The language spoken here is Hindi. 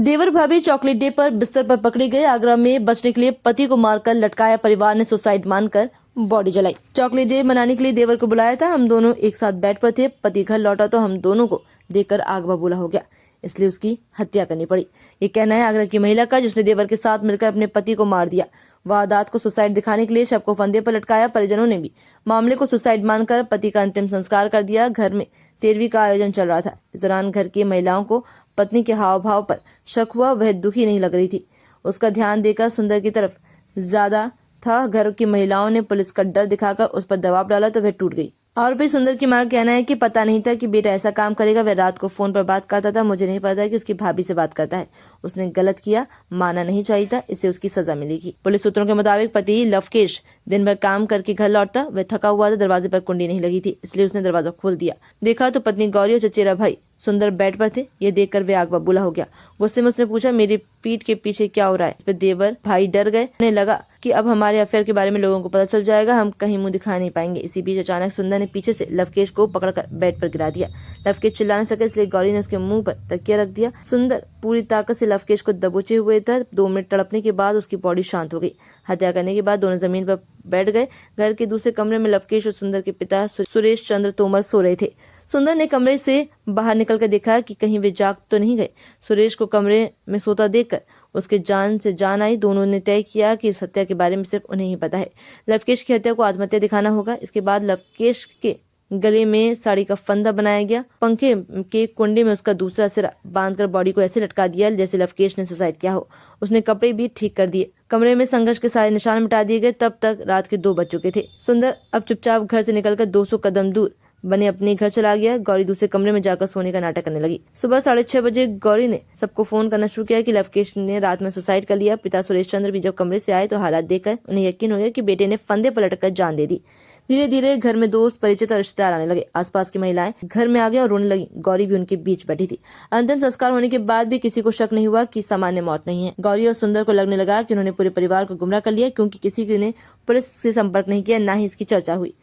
देवर भाभी चॉकलेट डे पर बिस्तर पर पकड़े गए। आगरा में बचने के लिए पति को मारकर लटकाया, परिवार ने सुसाइड मानकर बॉडी जलाई। चॉकलेट डे मनाने के लिए देवर को बुलाया था। हम दोनों एक साथ बेड पर थे। पति घर लौटा तो हम दोनों को देखकर आग बबूला हो गया, इसलिए उसकी हत्या करनी पड़ी। ये कहना है आगरा की महिला का, जिसने देवर के साथ मिलकर अपने पति को मार दिया। वारदात को सुसाइड दिखाने के लिए शव को फंदे पर लटकाया। परिजनों ने भी मामले को सुसाइड मानकर पति का अंतिम संस्कार कर दिया। घर में 13वीं का आयोजन चल रहा था। इस दौरान घर की महिलाओं को पत्नी के हाव भाव पर शक हुआ। वह दुखी नहीं लग रही थी। उसका ध्यान देकर सुंदर की तरफ ज्यादा था। घर की महिलाओं ने पुलिस का डर दिखाकर उस पर दबाव डाला तो वह टूट गई। आरोपी सुंदर की मां का कहना है कि पता नहीं था कि बेटा ऐसा काम करेगा। वह रात को फोन पर बात करता था। मुझे नहीं पता कि उसकी भाभी से बात करता है। उसने गलत किया, मानना नहीं चाहिए था। इससे उसकी सजा मिलेगी। पुलिस सूत्रों के मुताबिक पति लवकेश दिन भर काम करके घर लौटता। वह थका हुआ था। दरवाजे पर कुंडी नहीं लगी थी, इसलिए उसने दरवाजा खोल दिया। देखा तो पत्नी गौरी और चचेरा भाई सुंदर बेड पर थे। ये देखकर वे आग बबूला हो गया। गुस्से में उसने पूछा, मेरी पीठ के पीछे क्या हो रहा है? इस पर देवर भाई डर गए। उन्हें लगा कि अब हमारे अफेयर के बारे में लोगों को पता चल जाएगा, हम कहीं मुंह दिखा नहीं पाएंगे। इसी बीच अचानक सुंदर ने पीछे से लवकेश को पकड़कर बेड पर गिरा दिया। लवकेश चिल्ला न सके, इसलिए गौरी ने उसके मुंह पर तकिया रख दिया। सुंदर पूरी ताकत से लवकेश को दबोचे हुए था। 2 मिनट तड़पने के बाद उसकी बॉडी शांत हो गई। हत्या करने के बाद दोनों जमीन पर बैठ गए। घर के दूसरे कमरे में लवकेश और सुंदर के पिता सुरेश चंद्र तोमर सो रहे थे। सुंदर ने कमरे से बाहर निकलकर देखा कि कहीं वे जाग तो नहीं गए। सुरेश को कमरे में सोता देखकर उसके जान से जान आई। दोनों ने तय किया कि इस हत्या के बारे में सिर्फ उन्हें ही पता है। लवकेश की हत्या को आत्महत्या दिखाना होगा। इसके बाद लवकेश के गले में साड़ी का फंदा बनाया गया। पंखे के कुंडे में उसका दूसरा सिरा बांधकर बॉडी को ऐसे लटका दिया जैसे लवकेश ने सुसाइड किया हो। उसने कपड़े भी ठीक कर दिए। कमरे में संघर्ष के सारे निशान मिटा दिए गए। तब तक रात के 2 बज चुके थे। सुंदर अब चुपचाप घर से निकलकर 200 कदम दूर बने अपने घर चला गया। गौरी दूसरे कमरे में जाकर सोने का नाटक करने लगी। सुबह 6:30 बजे गौरी ने सबको फोन करना शुरू किया कि लवकेश ने रात में सुसाइड कर लिया। पिता सुरेश चंद्र भी जब कमरे से आए तो हालात देखकर उन्हें यकीन हो गया कि बेटे ने फंदे पर लटककर जान दे दी। धीरे धीरे घर में दोस्त, परिचित और रिश्तेदार आने लगे। आसपास की महिलाएं घर में आ गई और रोने लगी। गौरी भी उनके बीच बैठी थी। अंतिम संस्कार होने के बाद भी किसी को शक नहीं हुआ कि सामान्य मौत नहीं है। गौरी और सुंदर को लगने लगा कि उन्होंने पूरे परिवार को गुमराह कर लिया, क्योंकि किसी ने पुलिस से संपर्क नहीं किया, न ही इसकी चर्चा हुई।